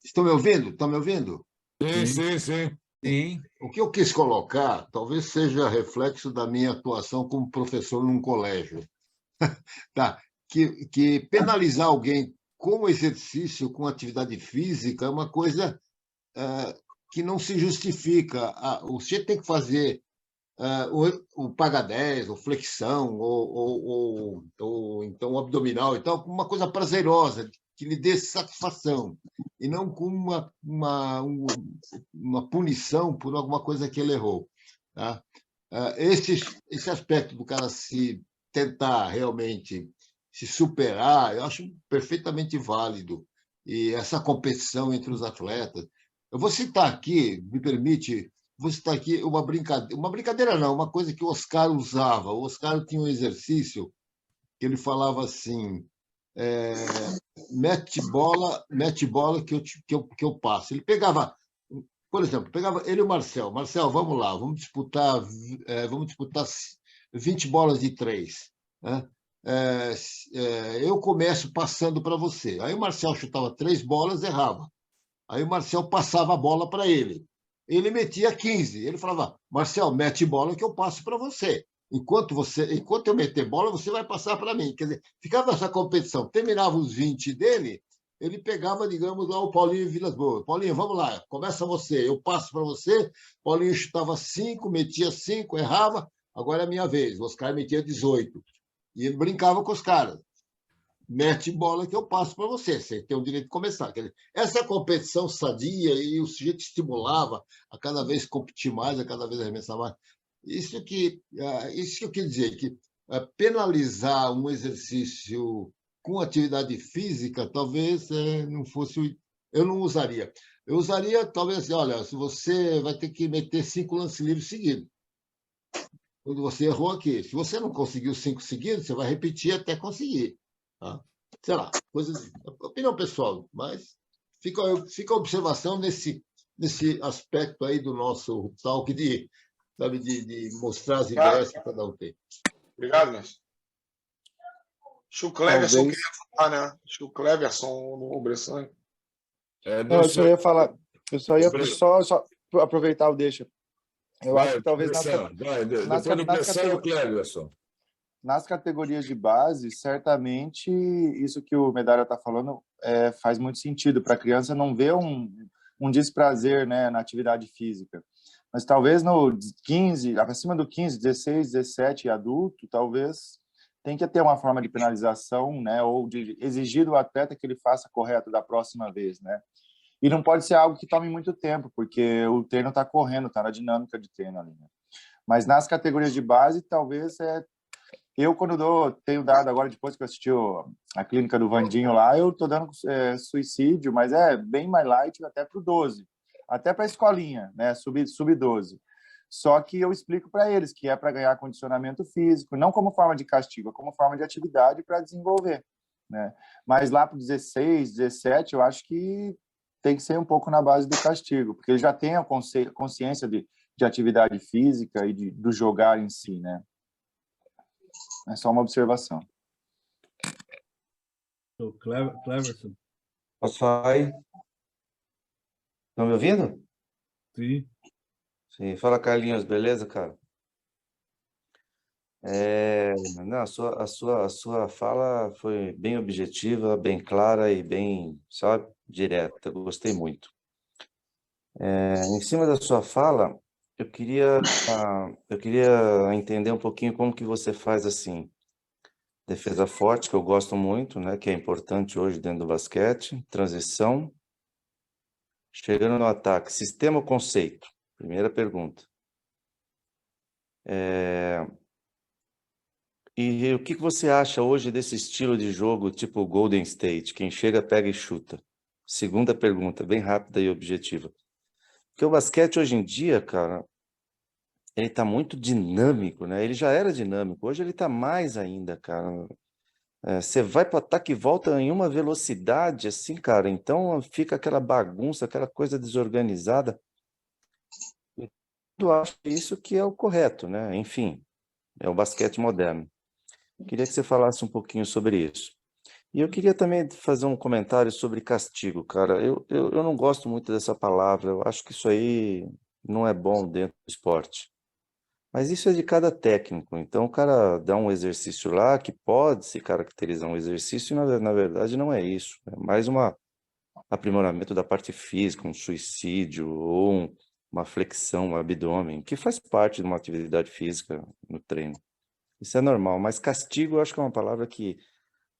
Estão me ouvindo? Estão me ouvindo? Sim, Sim. sim, sim. Sim. O que eu quis colocar talvez seja reflexo da minha atuação como professor num colégio. Tá? Que penalizar alguém com exercício, com atividade física, é uma coisa que não se justifica. O sujeito tem que fazer o paga 10, ou flexão, ou então o abdominal, então, uma coisa prazerosa, que lhe dê satisfação, e não com uma punição por alguma coisa que ele errou. Tá? Esse aspecto do cara se tentar realmente se superar, eu acho perfeitamente válido. E essa competição entre os atletas. Eu vou citar aqui, me permite, vou citar aqui uma brincadeira não, uma coisa que o Oscar usava. O Oscar tinha um exercício que ele falava assim, mete bola que eu passo. Ele pegava, por exemplo, pegava ele e o Marcel. Marcel, vamos lá, vamos disputar 20 bolas de 3. Né? Eu começo passando para você. Aí o Marcel chutava 3 bolas, errava. Aí o Marcel passava a bola para ele. Ele metia 15. Ele falava, Marcel, mete bola que eu passo para você. Enquanto eu meter bola, você vai passar para mim. Quer dizer, ficava essa competição. Terminava os 20 dele, ele pegava, digamos, lá o Paulinho Vilas Boas. Paulinho, vamos lá, começa você, eu passo para você. Paulinho chutava 5, metia 5, errava. Agora é a minha vez. O Oscar metia 18. E ele brincava com os caras. Mete bola que eu passo para você. Você tem o direito de começar. Quer dizer, essa competição sadia e o sujeito estimulava a cada vez competir mais, a cada vez arremessar mais. Isso que eu queria dizer, que penalizar um exercício com atividade física, talvez não fosse. Eu não usaria. Eu usaria, talvez, assim, olha, se você vai ter que meter 5 lances livres seguidos. Quando você errou aqui. Se você não conseguiu 5 seguidos, você vai repetir até conseguir. Tá? Sei lá, coisas. Opinião pessoal, mas fica a observação nesse aspecto aí do nosso talk de mostrar as ideias que cada um tem. Obrigado, Mestre. Acho que o Cleverson queria falar, né? Acho que o Cleverson no Bressan. Não, eu só ia falar. Eu só ia só aproveitar o deixa. Eu acho que talvez depois do Bressan e o Cleverson. Nas categorias de base, certamente isso que o Medalha está falando faz muito sentido para a criança não ver um desprazer, né, na atividade física. Mas talvez no 15, acima do 15, 16, 17 adulto, talvez tem que ter uma forma de penalização, né, ou de exigir do atleta que ele faça correto da próxima vez, né? E não pode ser algo que tome muito tempo, porque o treino está correndo, está na dinâmica de treino ali, né? Mas nas categorias de base, talvez eu, quando tenho dado agora, depois que eu assisti a clínica do Vandinho lá, eu estou dando suicídio, mas é bem mais light até para o 12. Até para a escolinha, né? Sub-12. Só que eu explico para eles que é para ganhar condicionamento físico, não como forma de castigo, como forma de atividade para desenvolver, né? Mas lá para 16, 17, eu acho que tem que ser um pouco na base do castigo, porque ele já tem a consciência de atividade física e do jogar em si, né? É só uma observação. O Cleverson. Posso falar aí? Estão me ouvindo? Sim. Sim. Fala, Carlinhos, beleza, cara? Não, a sua fala foi bem objetiva, bem clara e bem, sabe, direta. Eu gostei muito. Em cima da sua fala, eu queria entender um pouquinho como que você faz assim. Defesa forte, que eu gosto muito, né, que é importante hoje dentro do basquete. Transição. Chegando no ataque. Sistema ou conceito? Primeira pergunta. E o que você acha hoje desse estilo de jogo tipo Golden State? Quem chega, pega e chuta. Segunda pergunta, bem rápida e objetiva. Porque o basquete hoje em dia, cara, ele tá muito dinâmico, né? Ele já era dinâmico, hoje ele tá mais ainda, cara. Você vai para o ataque e volta em uma velocidade, assim, cara. Então fica aquela bagunça, aquela coisa desorganizada. Eu acho isso que é o correto, né? Enfim, é o basquete moderno. Queria que você falasse um pouquinho sobre isso. E eu queria também fazer um comentário sobre castigo, cara. Eu não gosto muito dessa palavra. Eu acho que isso aí não é bom dentro do esporte. Mas isso é de cada técnico. Então, o cara dá um exercício lá que pode se caracterizar um exercício e, na verdade, não é isso. É mais um aprimoramento da parte física, um suicídio ou uma flexão, um abdômen, que faz parte de uma atividade física no treino. Isso é normal, mas castigo eu acho que é uma palavra que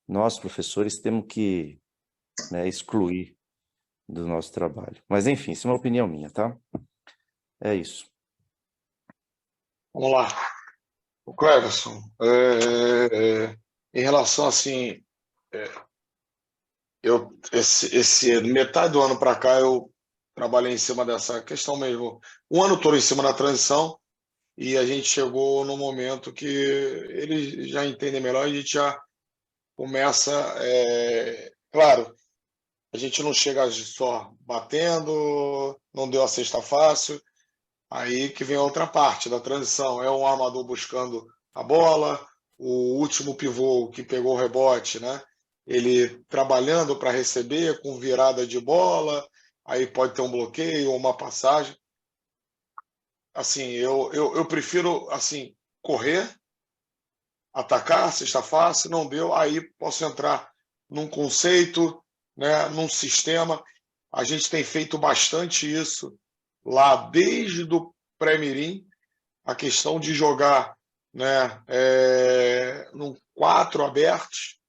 nós, professores, temos que, né, excluir do nosso trabalho. Mas, enfim, isso é uma opinião minha, tá? É isso. Vamos lá. O Cleverson, em relação assim, esse metade do ano para cá eu trabalhei em cima dessa questão mesmo, o ano todo em cima da transição, e a gente chegou no momento que eles já entendem melhor, a gente já começa, claro, a gente não chega só batendo, não deu a cesta fácil, aí que vem a outra parte da transição, é um armador buscando a bola, o último pivô que pegou o rebote, né? Ele trabalhando para receber com virada de bola, aí pode ter um bloqueio ou uma passagem. Assim, eu prefiro assim correr, atacar, cesta fácil, não deu, aí posso entrar num conceito, né, num sistema. A gente tem feito bastante isso lá desde o pré-mirim, a questão de jogar, né, num 4 abertos,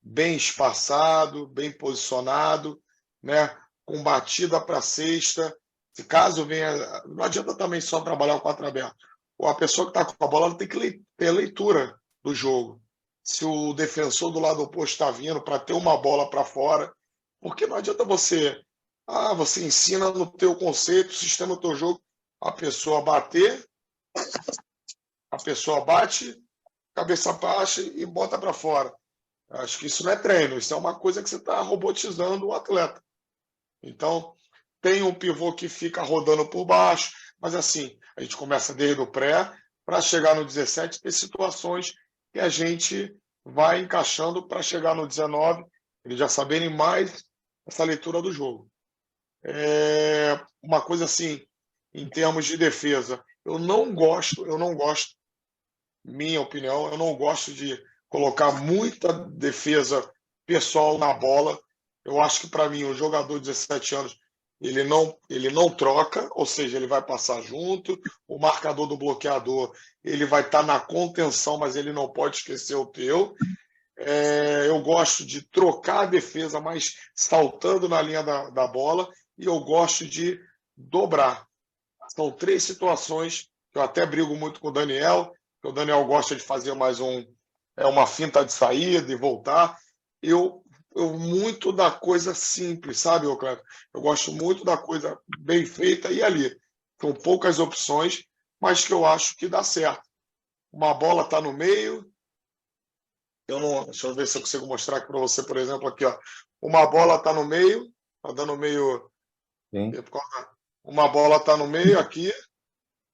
bem espaçado, bem posicionado, né, com batida para cesta. Se caso venha, não adianta também só trabalhar o 4 aberto. A pessoa que está com a bola ela tem que ter leitura do jogo. Se o defensor do lado oposto está vindo para ter uma bola para fora, porque não adianta você ensina no teu conceito, sistema do teu jogo, a pessoa bater, a pessoa bate, cabeça baixa e bota para fora. Acho que isso não é treino, isso é uma coisa que você está robotizando o atleta. Então, tem um pivô que fica rodando por baixo, mas assim, a gente começa desde o pré, para chegar no 17, ter situações que a gente vai encaixando para chegar no 19, eles já saberem mais essa leitura do jogo. Uma coisa assim, em termos de defesa, eu não gosto, minha opinião, eu não gosto de colocar muita defesa pessoal na bola. Eu acho que, para mim, o jogador de 17 anos, ele não troca, ou seja, ele vai passar junto. O marcador do bloqueador, ele vai estar na contenção, mas ele não pode esquecer o teu. Eu gosto de trocar a defesa, mas saltando na linha da bola, e eu gosto de dobrar. São 3 situações que eu até brigo muito com o Daniel, que o Daniel gosta de fazer mais uma finta de saída e voltar. Eu muito da coisa simples, sabe, Cleber? Eu gosto muito da coisa bem feita e ali. São poucas opções, mas que eu acho que dá certo. Uma bola está no meio. Deixa eu ver se eu consigo mostrar aqui para você, por exemplo, aqui, ó. Uma bola está no meio, está dando meio. Sim. Uma bola está no meio aqui.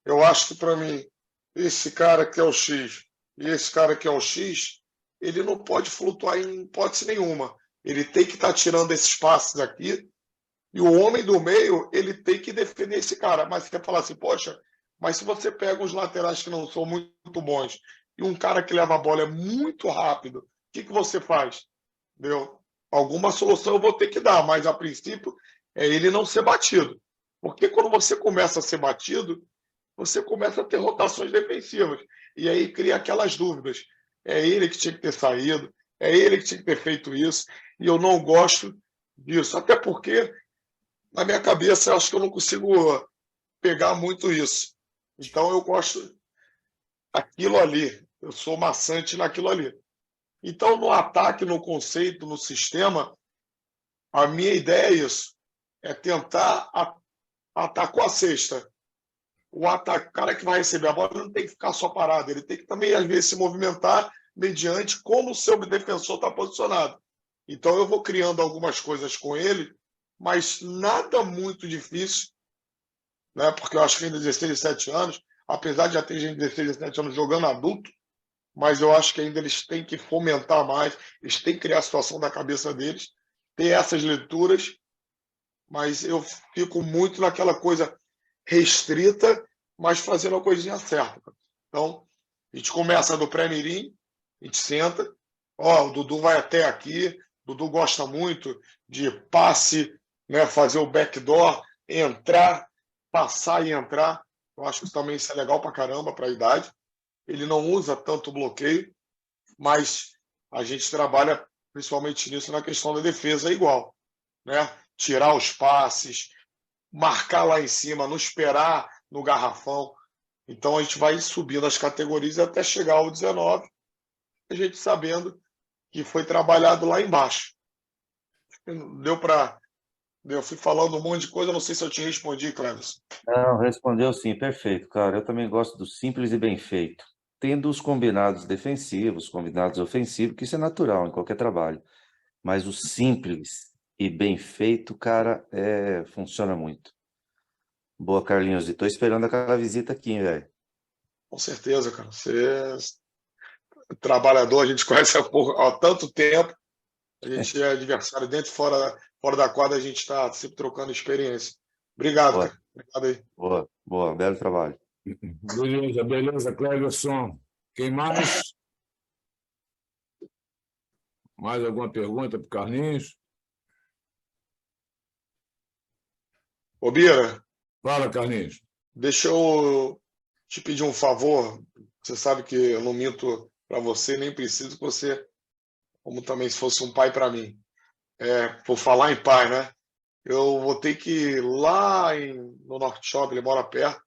Eu acho que, para mim, esse cara que é o X e esse cara que é o X, ele não pode flutuar em hipótese nenhuma. Ele tem que estar tirando esses passes aqui, e o homem do meio, ele tem que defender esse cara. Mas você quer falar assim, poxa, mas se você pega os laterais que não são muito bons e um cara que leva a bola é muito rápido, o que você faz? Entendeu? Alguma solução eu vou ter que dar, mas a princípio é ele não ser batido. Porque quando você começa a ser batido, você começa a ter rotações defensivas. E aí cria aquelas dúvidas. É ele que tinha que ter saído, é ele que tinha que ter feito isso, e eu não gosto disso. Até porque, na minha cabeça, eu acho que eu não consigo pegar muito isso. Então, eu gosto daquilo ali. Eu sou maçante naquilo ali. Então, no ataque, no conceito, no sistema, a minha ideia é isso. É tentar atacar a cesta. O cara que vai receber a bola não tem que ficar só parado, ele tem que também, às vezes, se movimentar mediante como o seu defensor está posicionado. Então, eu vou criando algumas coisas com ele, mas nada muito difícil, né? Porque eu acho que ainda 16, 17 anos, apesar de já ter gente de 16, 17 anos jogando adulto, mas eu acho que ainda eles têm que fomentar mais, eles têm que criar a situação da cabeça deles, ter essas leituras, mas eu fico muito naquela coisa restrita, mas fazendo a coisinha certa. Então, a gente começa do pré-mirim, a gente senta, o Dudu vai até aqui, o Dudu gosta muito de passe, né, fazer o backdoor, entrar, passar e entrar. Eu acho que também isso é legal pra caramba para a idade. Ele não usa tanto bloqueio, mas a gente trabalha principalmente nisso na questão da defesa igual, né? Tirar os passes, marcar lá em cima, não esperar no garrafão. Então a gente vai subindo as categorias até chegar ao 19, a gente sabendo que foi trabalhado lá embaixo. Deu para Eu fui falando um monte de coisa, não sei se eu te respondi, Cleves. Não, respondeu sim, perfeito, cara. Eu também gosto do simples e bem feito. Tendo os combinados defensivos, combinados ofensivos, que isso é natural em qualquer trabalho. Mas o simples e bem feito, cara, funciona muito. Boa, Carlinhos. E tô esperando aquela visita aqui, velho. Com certeza, cara. Você é trabalhador, a gente conhece há tanto tempo, a gente é adversário dentro e fora da quadra, a gente está sempre trocando experiência. Obrigado, Boa, cara. Obrigado aí. boa, boa. Belo trabalho. Beleza, Cleverson. Quem mais? Mais alguma pergunta para o Carlinhos? Ô, Bira, Fala, Carlinhos. deixa eu te pedir um favor. Você sabe que eu não minto para você, nem preciso que você, como também se fosse um pai para mim. Por falar em pai, né? Eu vou ter que ir lá no Norte Shop, ele mora perto.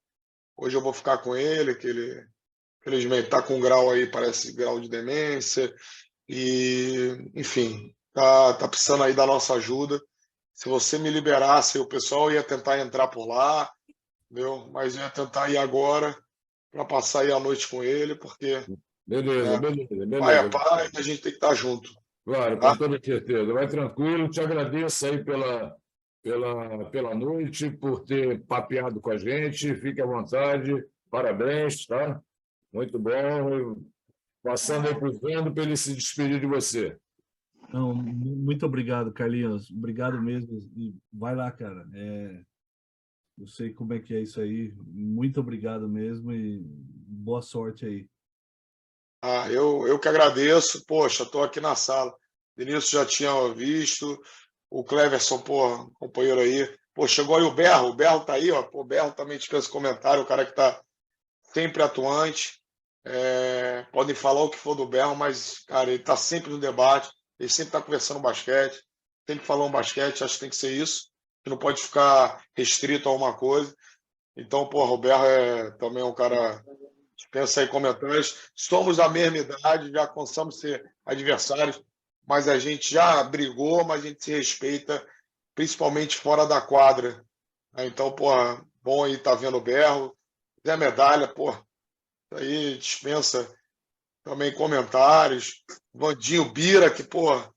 Hoje eu vou ficar com ele, que ele, infelizmente, está com um grau aí, parece grau de demência. E, enfim, tá precisando aí da nossa ajuda. Se você me liberasse, o pessoal ia tentar entrar por lá, entendeu? Mas eu ia tentar ir agora para passar aí a noite com ele, porque Beleza, né, beleza, pai é beleza. pai e a gente tem que estar junto. Claro, Tá? com toda certeza. Vai tranquilo. Te agradeço aí pela noite, por ter papeado com a gente. Fique à vontade. Parabéns, tá? Muito bom. Passando aí para o Vendo para ele se despedir de você. Não, muito obrigado, Carlinhos. Obrigado mesmo. E vai lá, cara. Eu sei como é que é isso aí. Muito obrigado mesmo e boa sorte aí. Eu que agradeço. Poxa, estou aqui na sala. Denilson já tinha visto. O Cleverson, pô, companheiro aí. Pô, chegou aí o Berro. O Berro tá aí, ó. Pô, o Berro também dispensa comentário. O cara que tá sempre atuante. Podem falar o que for do Berro, mas, cara, ele tá sempre no debate. Ele sempre tá conversando basquete. Tem que falar um basquete, acho que tem que ser isso. Que não pode ficar restrito a uma coisa. Então, pô, o Berro também é um cara... Pensa aí comentários. Somos da mesma idade, já cansamos de ser adversários, mas a gente já brigou, mas a gente se respeita, principalmente fora da quadra. Então, porra, bom aí tá vendo o Berro. Zé Medalha, porra, aí dispensa também comentários. Vandinho Bira, que, porra,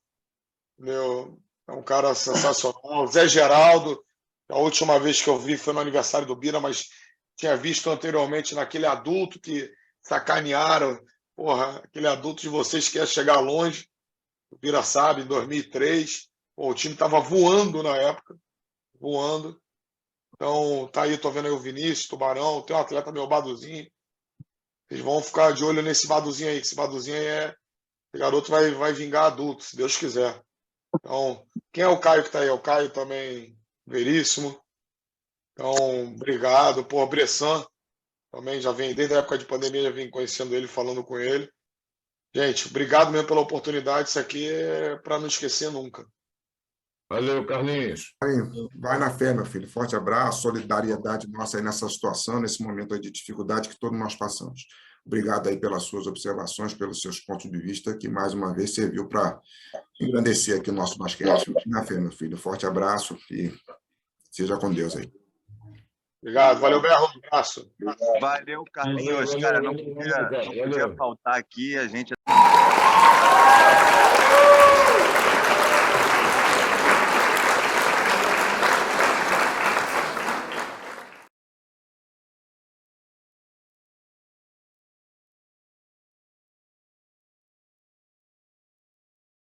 é um cara sensacional. Zé Geraldo, a última vez que eu vi foi no aniversário do Bira, mas tinha visto anteriormente naquele adulto que sacanearam. Porra, aquele adulto de vocês que quer chegar longe. O Bira sabe, em 2003. Pô, o time estava voando na época. Voando. Então, tá aí, tô vendo aí o Vinícius, Tubarão. Tem um atleta meu, Baduzinho. Vocês vão ficar de olho nesse Baduzinho aí, que esse Baduzinho aí esse garoto vai vingar adulto, se Deus quiser. Então, quem é o Caio que tá aí? O Caio também, veríssimo. Então, obrigado. Pô, Bressan também já vem, desde a época de pandemia, já vim conhecendo ele, falando com ele. Gente, obrigado mesmo pela oportunidade. Isso aqui é para não esquecer nunca. Valeu, Carlinhos. Vai na fé, meu filho. Forte abraço, solidariedade nossa aí nessa situação, nesse momento aí de dificuldade que todos nós passamos. Obrigado aí pelas suas observações, pelos seus pontos de vista, que mais uma vez serviu para engrandecer aqui o nosso basquete. Na fé, meu filho. Forte abraço e seja com Deus aí. Obrigado. Valeu, Berro. Um abraço. Valeu, Carlinhos. Cara, não podia faltar aqui. A gente